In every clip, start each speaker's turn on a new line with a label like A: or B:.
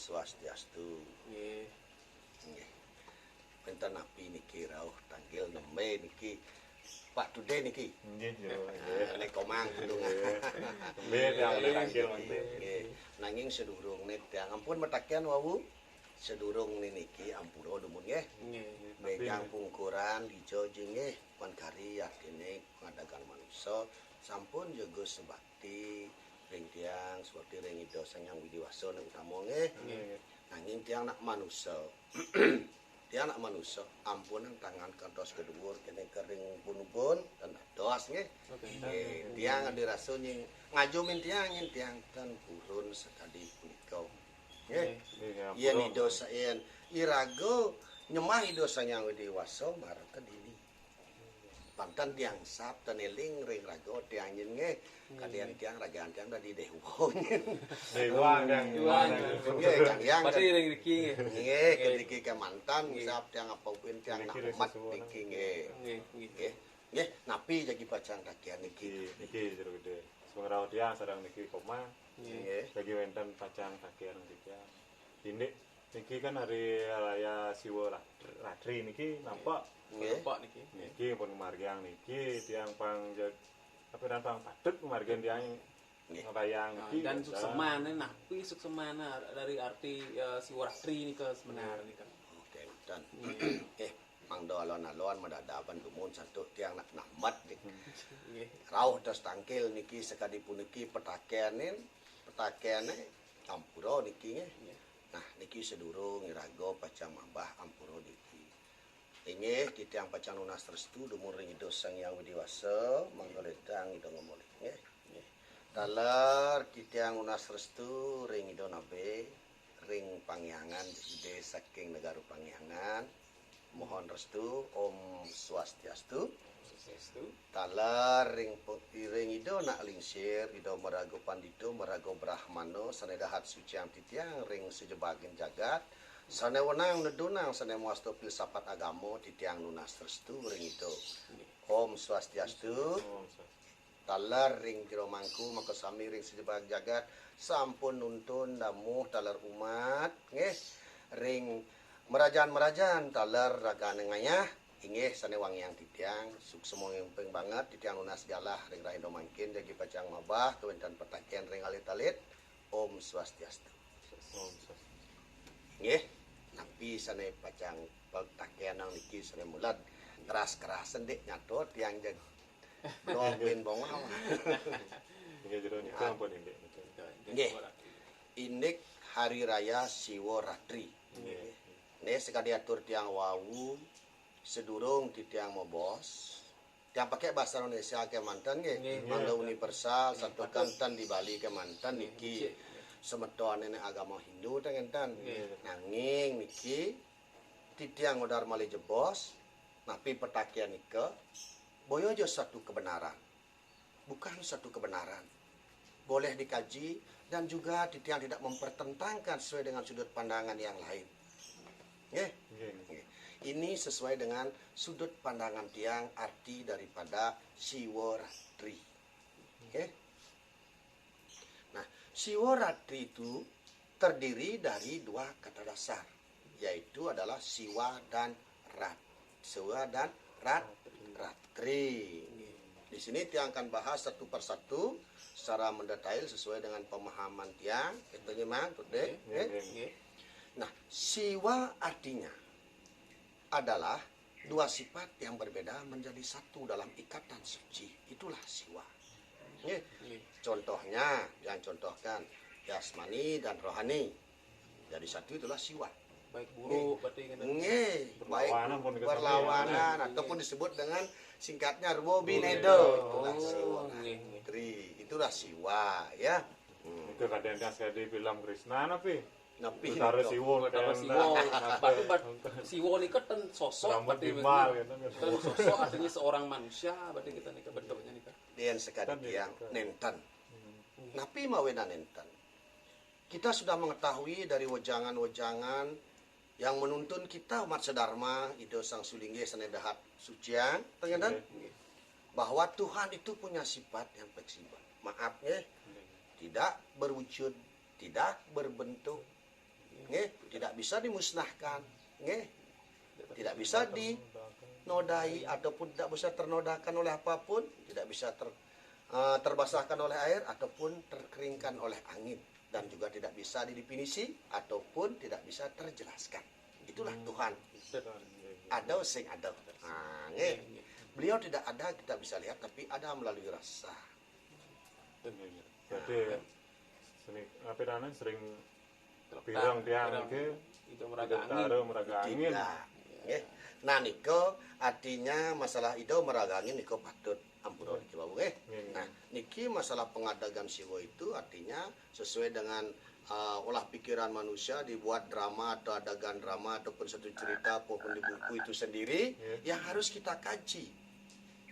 A: Swastiastu.
B: Nggih.
A: Nggih. Pinten api niki rauh tanggal 6 Mei niki. Pak Dude niki.
C: Nggih,
A: Nek komang tulungan.
C: nggih yang tangkil mesti.
A: Nggih. Nanging sedurung tiyang ampun metakian wau. Sedurung niki ampura dumun nggih.
B: Nggih.
A: Begang pungkuran ijo nggih pankari artine ngadakan manusa sampun jaga sebakti ring tiyang seperti ring ida Sang Widiwasa nek utama nggih. Nanging tiyang nak manusa. Tiyang nak manusa ampunan tangan kantos kedhuwur kene kering pun-pun dan dos nggih. Nggih, tiyang dirasa nying ngajumin tiyang ten purun sekali punika. Nggih. Yen ida yen iraga nyemah ida Sang Widiwasa marang kedili. Pantan tiang sap dan eling ring raga tiang nyen nggih. Kalian tiang ragaan tiang tadi dewa.
C: Dewa yang
A: Nggih, Kang Yang.
B: Pati ring iki nggih.
A: Nggih, kediki ke mantan sap tiang apa pun tiang nak umat niki nggih.
B: Nggih.
A: Nggih. Nggih, napi jagi bacang kakian niki.
C: niki jero gede. Semengrau dia sareng niki koma.
A: Nggih.
C: Bagi wenten pacang kakian niki. Tindik niki kan hari raya Siwa Ratri niki nampak
A: Nggih.
B: Pak niki.
C: niki pun margiang niki tiang pang apa dan pang padet margian tiang rayang niki
B: Dan suksemana napi suksemana dari arti Siwaratri nika sebenarnya nika.
A: Oke, dan mangdo alon-alon medadapan dumun satu tiang nak namat niki.
B: Nggih.
A: Rauh dos tangkil niki sekadi puniki petakeane ampura niki nggih. Nah niki sedurung iraga pacang mambah ampura niki. Inggih titiang pacang lunas restu dumur ring ida Sang Widiwasa mangga ledang ida ngomolih nggih. Taler titiang lunas restu ring ida nabe ring pangyangan ide saking negara pangyangan. Mohon restu Om Swastiastu. Talar ring ida nak lingsir ida merago pandito merago brahmana sanedahat suciang titiang ring sejebagen jagat sane wenang nedunang sane muasto filsafat agama titiang lunas restu ring ida Om Swastiastu. Talar ring jero mangku maka sami ring sejebagen jagat sampun nuntun damuh talar umat nggih ring merajan talar ragane ngayah inggih sane wangiang titiang suksemo ngempeng banget titiang lunas galah ring raindo mangkin jagi pacang mabah kewentan petaken ring alit-alit Om Swastiastu. Nggih, napi sane pacang petaken nang niki sane mulad keras-kerasen dik nyato tiang jeg doain bongaw.
C: niki jero niku ampun indik.
A: Nggih. Indik hari raya Siwa Ratri. Nggih, sekali atur tiang wawu sedurung titiang mobos tiang pakai bahasa Indonesia ke mantan nggih mangga universal satu kantan di Bali ke mantan niki semeton nenek agama Hindu tengentan nanging niki titiang modar mali jebos napi petakian nika boyo aja satu kebenaran bukan satu kebenaran boleh dikaji dan juga titiang tidak mempertentangkan sesuai dengan sudut pandangan yang lain nggih. Ini sesuai dengan sudut pandangan tiang arti daripada Siwaratri. Okay. Nah, Siwaratri itu terdiri dari dua kata dasar, yaitu adalah Siwa dan Rat. Siwa dan Ratri. Di sini tiang akan bahas satu persatu secara mendetail sesuai dengan pemahaman tiang. Itu memang, Nah, Siwa artinya adalah dua sifat yang berbeda menjadi satu dalam ikatan suci. Itulah Siwa. Contohnya, yang contohkan jasmani dan rohani. Jadi satu itulah Siwa.
B: Baik buruk berarti kan.
A: Baik perlawanan ataupun disebut dengan singkatnya Rubobinedo. Itulah Siwa. Itulah Siwa ya.
C: Itu kadang-kadang sekali film Krishna napi.
A: Napi
C: Utara Siwa
B: Siwa nika ten sosok berarti ten sosok artinya seorang manusia berarti kita nika bentuknya nika.
A: Den sekadang yang nenten. Napi mawena nenten. Kita sudah mengetahui dari wejangan-wejangan yang menuntun kita umat sedharma Ida Sang Sulingge sanedahat sucian tengen bahwa Tuhan itu punya sifat yang fleksibel. Maaf ya. Tidak berwujud, tidak berbentuk, nggih, tidak bisa dimusnahkan, nggih. Tidak bisa dinodai ataupun tidak bisa ternodakan oleh apapun, tidak bisa terbasahkan oleh air ataupun terkeringkan oleh angin, dan juga tidak bisa didefinisi ataupun tidak bisa terjelaskan. Itulah Tuhan. Ada sing ada. Nah, nggih. Beliau tidak ada kita bisa lihat, tapi ada melalui rasa.
C: Jadi apirane sering pirang tiang iki
B: itu meraga angin.
C: meraga angin.
A: Tidak. Nggih. Nah niko artinya masalah itu meraga angin niko patut ampura niki Bapak nggih. Nah, niki masalah pengadagan siwa itu artinya sesuai dengan olah pikiran manusia dibuat drama atau adegan drama ataupun satu cerita ataupun di buku itu sendiri yang harus kita kaji.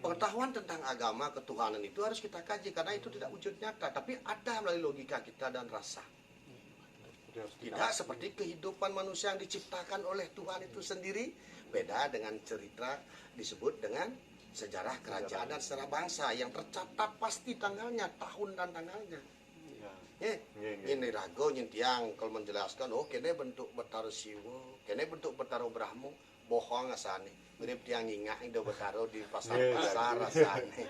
A: Pengetahuan tentang agama ketuhanan itu harus kita kaji karena itu tidak wujud nyata, tapi ada melalui logika kita dan rasa. Tidak seperti kehidupan manusia yang diciptakan oleh Tuhan itu sendiri, beda dengan cerita disebut dengan sejarah kerajaan dan sejarah bangsa yang tercatat pasti tanggalnya, tahun dan tanggalnya. Ini rago nyentiang kalau menjelaskan, oh kene bentuk Betara Siwa, kene bentuk Betara Brahmo, bohong asane. Mirip tiang ngingak itu Betara di pasar-pasar rasane.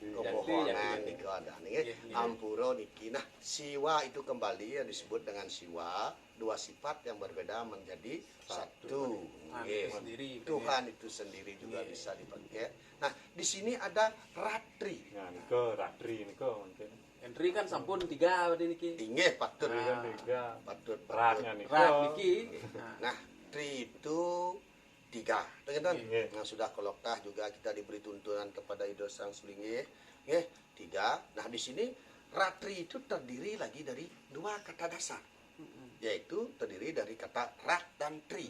A: Kebohongan niku ada nggih. Ampura niki. Nah, siwa itu kembali yang disebut dengan siwa, dua sifat yang berbeda menjadi satu. Tuhan itu sendiri juga bisa dipakai. Nah, di sini ada ratri.
C: Nah, niko ratri niko mungkin.
B: Entry kan sampun 3 berarti niki.
A: Inggih patut.
C: Patut.
A: Patut.
C: Ratnya niko.
B: Rat niki.
A: Nah, tri itu 3. Teman-teman. Nah, sudah koloktah juga kita diberi tuntunan kepada Ido Sang Sulingi. Nggih, 3. Nah, di sini ratri itu terdiri lagi dari 2 kata dasar. Yaitu terdiri dari kata rat dan tri.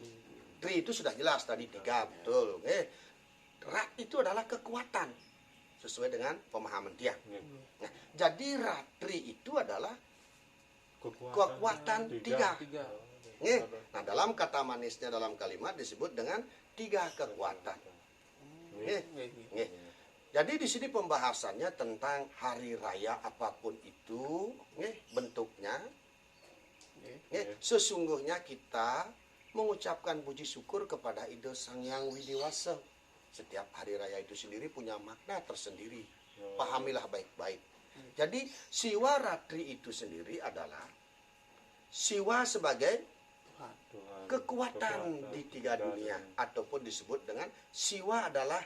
A: Tri itu sudah jelas tadi 3, betul. Rat itu adalah kekuatan sesuai dengan pemahaman tiang. Nah, jadi ratri itu adalah kekuatan 3. Nah, dalam kata manisnya dalam kalimat disebut dengan 3 kekuatan. Jadi di sini pembahasannya tentang hari raya apapun itu, bentuknya. Sesungguhnya kita mengucapkan puji syukur kepada Ido Sang Hyang Widiwasa. Setiap hari raya itu sendiri punya makna tersendiri. Pahamilah baik-baik. Jadi siwa ratri itu sendiri adalah siwa sebagai kekuatan di 3 dunia, ataupun disebut dengan siwa adalah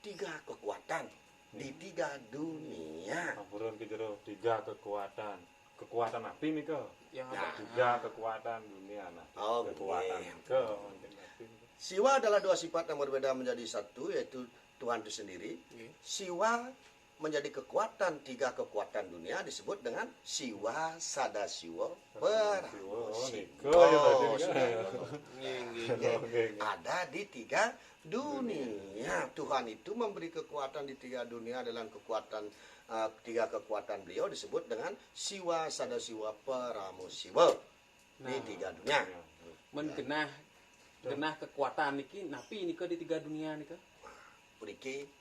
A: 3 kekuatan di 3 dunia.
C: Ampun kejero 3 kekuatan. Kekuatan api nih ke?
B: Yang
C: ada 3 kekuatan dunia. Nah, kekuatan ke mungkin api.
A: Siwa adalah 2 sifat yang berbeda menjadi satu, yaitu Tuhan itu sendiri. Siwa menjadi kekuatan 3 kekuatan dunia disebut dengan siwa sadasiwa parasiwa. Ada di 3 dunia. Tuhan itu memberi kekuatan di 3 dunia dalam kekuatan 3 kekuatan beliau disebut dengan siwa sadasiwa paramusiwa di 3 dunia.
B: Genah kekuatan niki napi nika di 3 dunia nika.
A: Mriki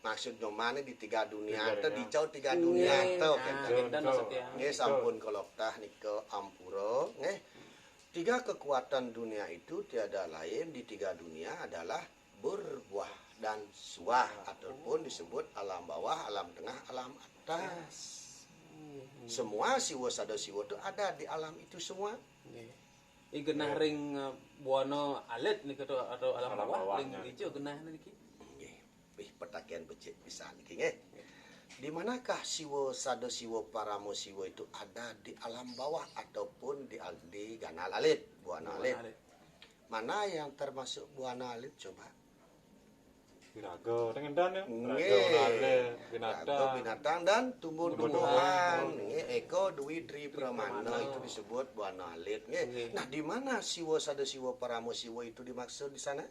A: maksudnya mana di 3 dunia atau di jauh 3 dunia atau
B: dan maksudnya
A: nggih sampun koloktah nika ampura nggih. 3 kekuatan dunia itu tiada lain di 3 dunia adalah berbuah dan suah ataupun disebut alam bawah, alam tengah, alam atas. Semua siwa sadasiwa itu ada di alam itu semua.
B: Genah ring buana alit nika atau alam bawah ring ijo genah niki.
A: Pertakian becik bisa niki nggih. Di manakah siwa sadasiwa paramusiwa itu ada di alam bawah ataupun di ganal alit, buana alit. Mana yang termasuk buana alit coba?
C: Biraga dengan dan ya.
A: Binatang dan tumbuh-tumbuhan. Eko dwi tri pramana itu disebut buana alit nggih. Nah, di mana siwa sadasiwa paramusiwa itu dimaksud di sana?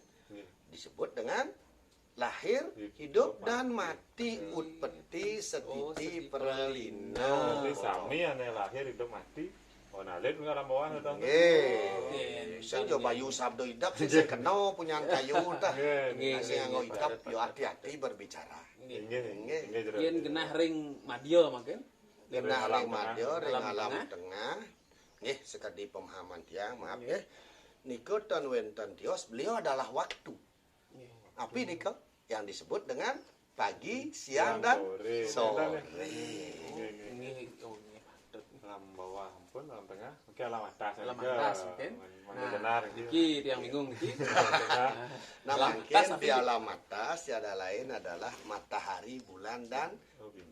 A: Disebut dengan lahir, hidup dan mati, utpeti, setiti, perlina.
C: Jadi sami ane lahir, hidup, mati. Oh, nalit enggak alam bawah atau?
A: Saya coba yu sabdo idap saya kenal punya kayu tah. Saya ngau idap yo hati-hati berbicara.
B: Yen genah ring madya mungkin.
A: Genah ring madya, ring alam tengah. Nggih, sekadi pemahaman tiang, maaf nggih. Niko ten wenten tios, beliau adalah waktu. Api niko yang disebut dengan pagi, siang dan sore.
B: Nggih, oh nggih patut.
C: Alam bawah ampun, alam tengah. Oke, alam atas.
B: Alam atas mungkin.
C: Mana benar
B: Iki tiang bingung iki.
A: Nah,
B: Alam
A: mungkin
B: atas,
A: di alam atas tiada lain adalah matahari, bulan dan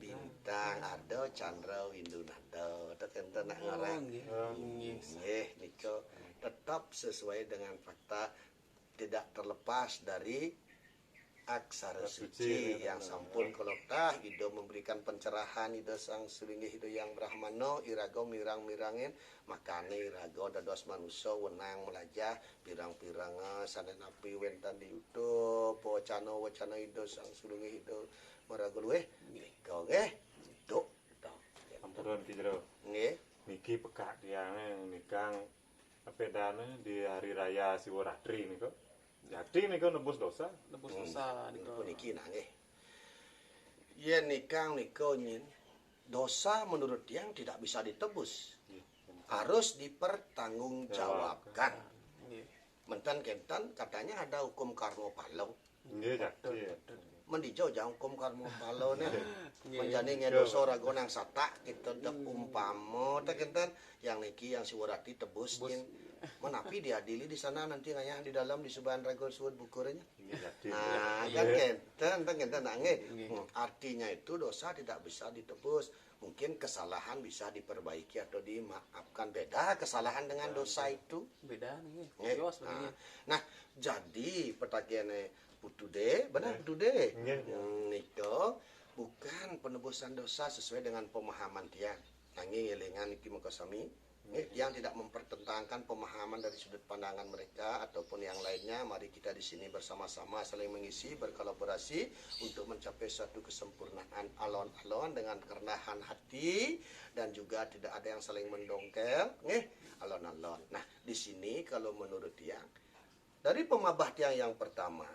A: bintang. Ada candra windu nada. Tertentu nak
B: Oh,
A: ngarang.
B: nggih. Nggih.
A: Nggih, niko tetap sesuai dengan fakta, tidak terlepas dari aksara suci yang sampun koloktah Ido memberikan pencerahan Ido sang sulinggih Ido yang brahmano irago mirang-mirangin makane irago dados manusia wenang melajah pirang-pirang sanenapi wentan di YouTube wacana Ido sang sulinggih Ido marago luweh niko nggih itu
C: Ampun ki jero.
A: nggih
C: Niki pekak tiang nikang pedane di hari raya Siworatri niko. Jadi niko nebus dosa.
B: Nebus dosa
A: niku
B: niko.
A: niki nah nggih yen nikang niko nyin dosa menurut tiang tidak bisa ditebus harus dipertanggungjawabkan.
B: Nggih.
A: Menten kentan katanya ada hukum karma palau.
C: Nggih, jadi.
A: Mendijo jang hukum karma palau nih.
B: Nggih.
A: Menjadi ngedoso rago nang satak kita dek umpama teh kentan yang niki yang siwarati tebus nyin. Menapi diadili di sana nanti ngayah di dalam di subahan rago suwud bukurnya.
C: Nggih, jadi.
A: Nah, kan kenten nangge. Artinya itu dosa tidak bisa ditebus. Mungkin kesalahan bisa diperbaiki atau dimaafkan. Beda kesalahan dengan dosa itu.
B: Beda nggih.
A: Nggih.
B: Kios begini.
A: Nah, jadi pertanyaannya putude, benar putude.
C: Nggih.
A: Niko bukan penebusan dosa sesuai dengan pemahaman dia. Nanging elingan iki muka sami. Yang tidak mempertentangkan pemahaman dari sudut pandangan mereka ataupun yang lainnya. Mari kita di sini bersama-sama saling mengisi, berkolaborasi untuk mencapai suatu kesempurnaan alon-alon dengan kerendahan hati dan juga tidak ada yang saling mendongkel, alon-alon. Nah, di sini kalau menurut yang dari pemabah tiang yang pertama,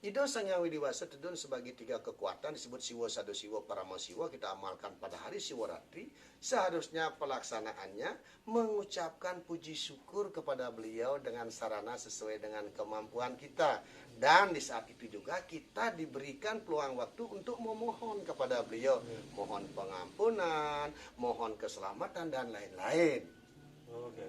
A: Ido Sang Yang Widiwasa tedun sebagai tiga kekuatan disebut Siwa Sado Siwa Parama Siwa kita amalkan pada hari Siwaratri. Seharusnya pelaksanaannya mengucapkan puji syukur kepada beliau dengan sarana sesuai dengan kemampuan kita. Dan di saat itu juga kita diberikan peluang waktu untuk memohon kepada beliau. Mohon pengampunan, mohon keselamatan dan lain-lain.
C: Oke.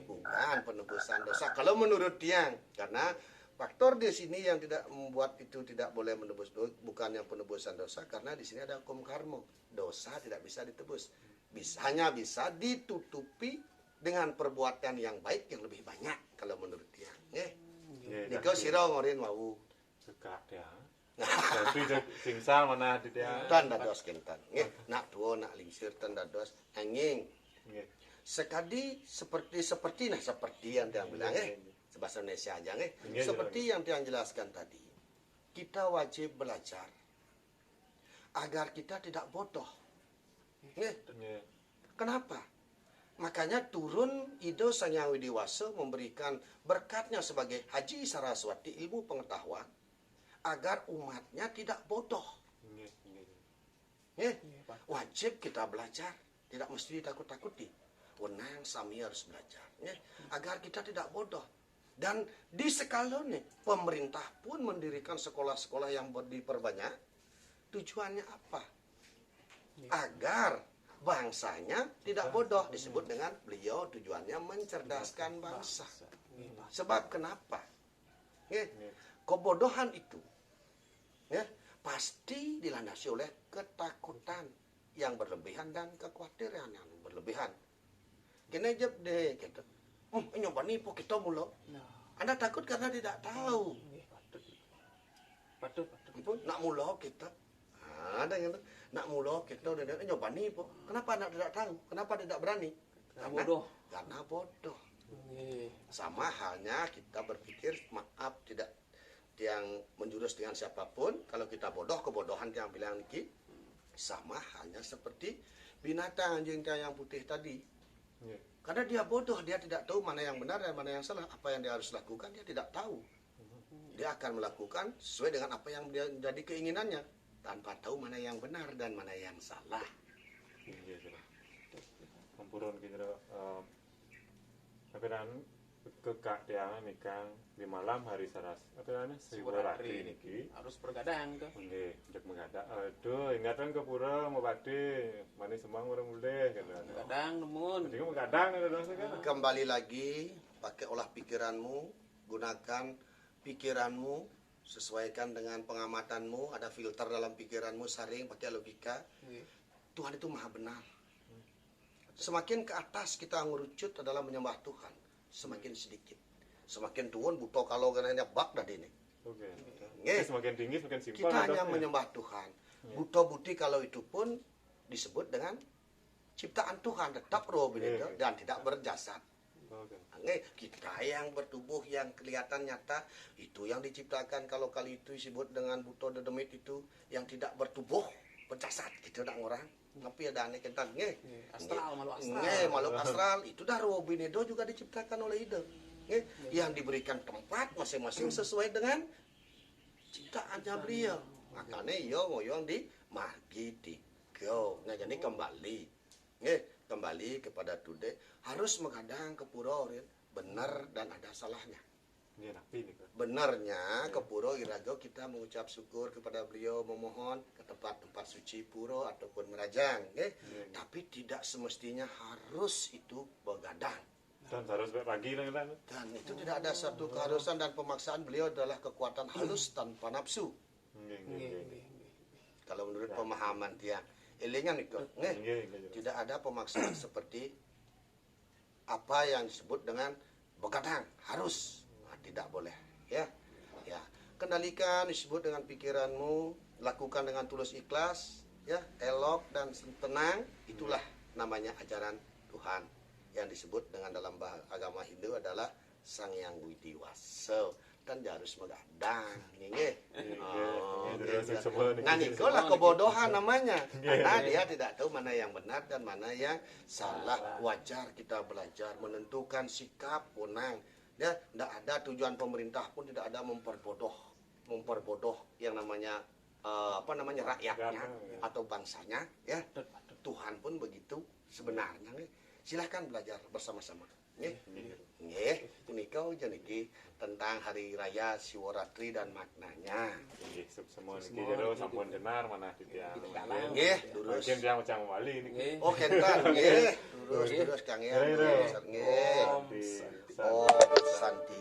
A: Bukan penebusan dosa kalau menurut tiang, karena faktor di sini yang tidak membuat itu tidak boleh menebus bukan yang penebusan dosa karena di sini ada hukum karma. Dosa tidak bisa ditebus. Hanya bisa ditutupi dengan perbuatan yang baik yang lebih banyak kalau menurut tiang. Niko sira ngorin wau.
C: Pekak tiang. Jadi singsal mana di tiang.
A: Tanda dos kentan. Nak tuo nak lingsir tanda dos angin.
C: Nggih.
A: Sekadi seperti yang tiang bilang bahasa Indonesia aja
C: Iya,
A: seperti yang tiang jelaskan tadi kita wajib belajar agar kita tidak bodoh.
C: Nggih.
A: Kenapa? Makanya turun Ido Sang Yang Widiwasa memberikan berkatnya sebagai Haji Saraswati ilmu pengetahuan agar umatnya tidak bodoh.
C: Nggih.
A: Wajib kita belajar, tidak mesti ditakut-takuti. Wenang sami harus belajar, agar kita tidak bodoh. Dan di sekalone pemerintah pun mendirikan sekolah-sekolah yang diperbanyak. Tujuannya apa? Agar bangsanya tidak bodoh. Disebut dengan beliau tujuannya mencerdaskan bangsa. Sebab kenapa? Kebodohan itu pasti dilandasi oleh ketakutan yang berlebihan dan kekhawatiran yang berlebihan. Kena jeb deh gitu. Nyoba nipu kita mulu. Anda takut karena tidak tahu.
B: Patut.
A: Nak mulu kita. Ada yang nak mulu kita udah nyoba nipu. Kenapa Anda tidak tahu? Kenapa tidak berani? Karena bodoh. Sama halnya kita berpikir maaf tidak yang menjurus dengan siapapun. Kalau kita bodoh, kebodohan yang bilang Niki sama halnya seperti binatang anjing yang putih tadi. Karena dia bodoh, dia tidak tahu mana yang benar dan mana yang salah. Apa yang dia harus lakukan, dia tidak tahu. Dia akan melakukan sesuai dengan apa yang dia jadi keinginannya. Tanpa tahu mana yang benar dan mana yang salah.
C: Nggih. Ampun kita Apedan kekak tiang nikang di malam hari saras. Apedan Siworatri niki.
B: harus bergadang tuh.
C: Nggih, ndek mengadak. Aduh, ingatan ke pura mau badhe, manis semang orang mulih kan.
B: Bergadang nemun.
C: Jadi mengadang kan.
A: Kembali lagi, pakai olah pikiranmu, gunakan pikiranmu, sesuaikan dengan pengamatanmu, ada filter dalam pikiranmu, saring pakai logika. Tuhan itu maha benar. Semakin ke atas kita ngerucut adalah menyembah Tuhan, semakin sedikit. Semakin turun buto kalau kenanya bak dah ini.
C: Oke.
A: Nggih.
C: Semakin tinggi semakin simpel.
A: Kita hanya menyembah Tuhan. Buto budi kalau itu pun disebut dengan ciptaan Tuhan, tetap roh begitu dan tidak berjasad.
C: Oke.
A: Kita yang bertubuh yang kelihatan nyata itu yang diciptakan. Kalau kali itu disebut dengan buto dedemit itu yang tidak bertubuh berjasad gitu dak orang. Tapi ada aneh kita
B: Astral, makhluk astral.
A: makhluk astral itu dah roh binedo juga diciptakan oleh ide. Yang diberikan tempat masing-masing sesuai dengan ciptaannya beliau. Makanya yo ngoyong di margi tiga. Nah jadi kembali. Kembali kepada today harus menghadang ke pura benar dan ada salahnya.
C: Ini napi nih kan.
A: Benarnya ke pura Irago kita mengucap syukur kepada beliau, memohon ke tempat-tempat suci pura ataupun merajang, tapi tidak semestinya harus itu begadang.
C: Dan harus pagi lah kan.
A: Dan itu tidak ada satu keharusan dan pemaksaan. Beliau adalah kekuatan halus tanpa nafsu. Kalau menurut pemahaman tiang elingan itu, tidak ada pemaksaan seperti apa yang disebut dengan begadang harus. Tidak boleh, ya. Kendalikan disebut dengan pikiranmu, lakukan dengan tulus ikhlas, ya, elok dan tenang. Itulah namanya ajaran Tuhan yang disebut dengan dalam agama Hindu adalah Sang Yang Widiwasa dan harus megadang, nggih. Nah, itulah kebodohan namanya. Karena dia tidak tahu mana yang benar dan mana yang salah. Wajar kita belajar menentukan sikap punang. Ya, tidak ada tujuan pemerintah pun tidak ada memperbodoh yang namanya rakyatnya atau bangsanya, ya. Tuhan pun begitu sebenarnya. Silahkan belajar bersama-sama. Nggih, punika jeniki tentang hari raya Siworatri dan maknanya.
C: Nggih, semua niki jero sampun denar manah titiang.
A: Nggih, durus.
C: Mungkin tiang macam wali niki.
A: Oh, kentan nggih. Durus Kang ya. Nggih.
C: Om
A: Oh, santi.